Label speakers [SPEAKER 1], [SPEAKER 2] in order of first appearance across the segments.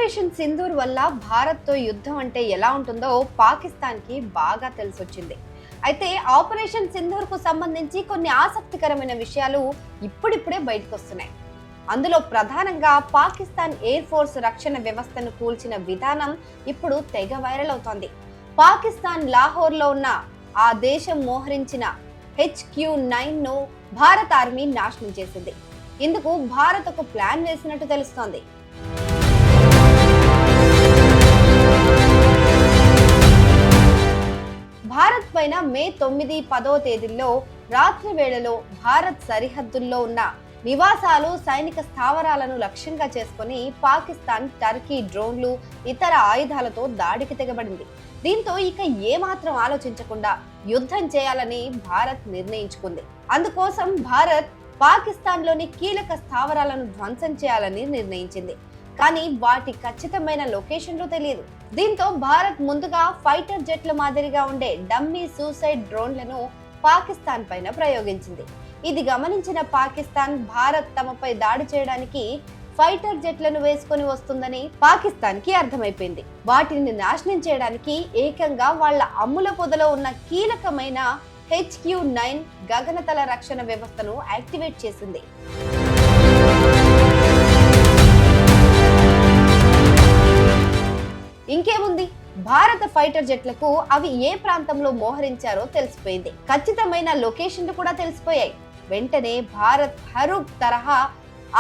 [SPEAKER 1] Operation Sindoor వల్ల భారత్తో యుద్ధం అంటే ఎలా ఉంటుందో పాకిస్తాన్కి బాగా తెలిసొచ్చింది. అయితే ఆపరేషన్ సింధూర్కు సంబంధించి కొన్ని ఆసక్తికరమైన విషయాలు ఇప్పుడిప్పుడే బయటకు వస్తున్నాయి. అందులో ప్రధానంగా పాకిస్తాన్ ఎయిర్ ఫోర్స్ రక్షణ వ్యవస్థను కూల్చిన విధానం ఇప్పుడు తెగ వైరల్ అవుతోంది. పాకిస్తాన్ లాహోర్లో ఉన్న ఆ దేశం మోహరించిన HQ-9 ను భారత ఆర్మీ నాశనం చేసింది. ఇందుకు భారత్ ఒక ప్లాన్ వేసినట్టు తెలుస్తోంది. భారత్ పైన మే 9, 10వ తేదీల్లో రాత్రి వేళలో భారత్ సరిహద్దుల్లో ఉన్న నివాసాలు, సైనిక స్థావరాలను లక్ష్యంగా చేసుకుని పాకిస్తాన్ టర్కీ డ్రోన్లు, ఇతర ఆయుధాలతో దాడికి తెగబడింది. దీంతో ఇక ఏమాత్రం ఆలోచించకుండా యుద్ధం చేయాలని భారత్ నిర్ణయించుకుంది. అందుకోసం భారత్ పాకిస్తాన్లోని కీలక స్థావరాలను ధ్వంసం చేయాలని నిర్ణయించింది. కానీ వాటి ఖచ్చితమైన లొకేషన్లు తెలియదు. దీంతో భారత్ ముందుగా ఫైటర్ జెట్ల మాదిరిగా ఉండే డమ్మీ సూసైడ్ డ్రోన్లను పాకిస్తాన్ పైన ప్రయోగించింది. ఇది గమనించిన పాకిస్తాన్ భారత్ తమపై దాడి చేయడానికి ఫైటర్ జెట్లను వేసుకొని వస్తుందని పాకిస్తాన్ కి అర్థమైపోయింది. వాటిని నాశనం చేయడానికి ఏకంగా వాళ్ళ అమ్ముల పొదలో ఉన్న కీలకమైన HQ-9 గగనతల రక్షణ వ్యవస్థను యాక్టివేట్ చేసింది. ఇంకేముంది, భారత ఫైటర్ జెట్లకు అవి ఏ ప్రాంతంలో మోహరించారో తెలిసిపోయింది. ఖచ్చితమైన లొకేషన్లు కూడా తెలిసిపోయాయి. వెంటనే భారత్ హరూక్ తరహా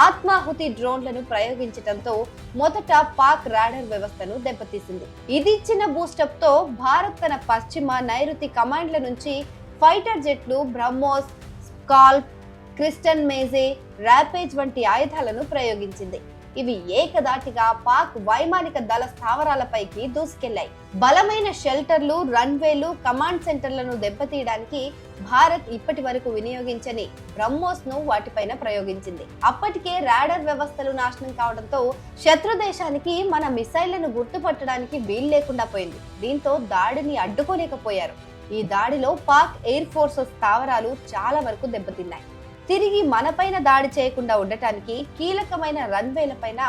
[SPEAKER 1] ఆత్మాహుతి డ్రోన్లను ప్రయోగించడంతో మొదట పాక్ రాడర్ వ్యవస్థను దెబ్బతీసింది. ఇది ఇచ్చిన బూస్టప్ తో భారత్ తన పశ్చిమ, నైరుతి కమాండ్ల నుంచి ఫైటర్ జెట్లు బ్రహ్మోస్, స్కాల్ప్, క్రిస్టన్ మేజే, ర్యాపేజ్ వంటి ఆయుధాలను ప్రయోగించింది. ఇవి ఏకదాటిగా పాక్ వైమానిక దళ స్థావరాలపైకి దూసుకెళ్లాయి. బలమైన షెల్టర్లు, రన్వేలు, కమాండ్ సెంటర్లను దెబ్బతీయడానికి భారత్ ఇప్పటి వరకు వినియోగించని బ్రహ్మోస్ ను వాటిపైన ప్రయోగించింది. అప్పటికే రాడర్ వ్యవస్థలు నాశనం కావడంతో శత్రు దేశానికి మన మిసైళ్లను గుర్తుపట్టడానికి వీలు లేకుండా పోయింది. దీంతో దాడిని అడ్డుకోలేకపోయారు. ఈ దాడిలో పాక్ ఎయిర్ ఫోర్స్ స్థావరాలు చాలా వరకు దెబ్బతిన్నాయి. తిరిగి మనపైన దాడి చేయకుండా ఉండటానికి కీలకమైన రన్వేలపైన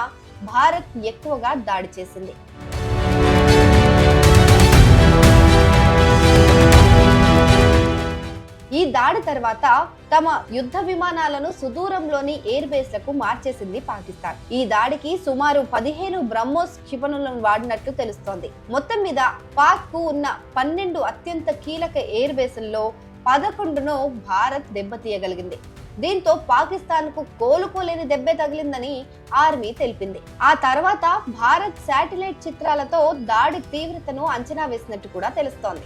[SPEAKER 1] భారత్ ఎక్కువగా దాడి చేసింది. ఈ దాడి తర్వాత తమ యుద్ధ విమానాలను సుదూరంలోని ఎయిర్ బేస్లకు మార్చేసింది పాకిస్తాన్. ఈ దాడికి సుమారు 15 బ్రహ్మోస్ క్షిపణులను వాడినట్లు తెలుస్తోంది. మొత్తం మీద పాక్ కు ఉన్న 12 అత్యంత కీలక ఎయిర్ బేస్ల్లో 11ను భారత్ దెబ్బతీయగలిగింది. దీంతో పాకిస్తాన్ కు కోలుకోలేని దెబ్బే తగిలిందని ఆర్మీ తెలిపింది. ఆ తర్వాత భారత్ శాటిలైట్ చిత్రాలతో దాడి తీవ్రతను అంచనా వేసినట్టు కూడా తెలుస్తోంది.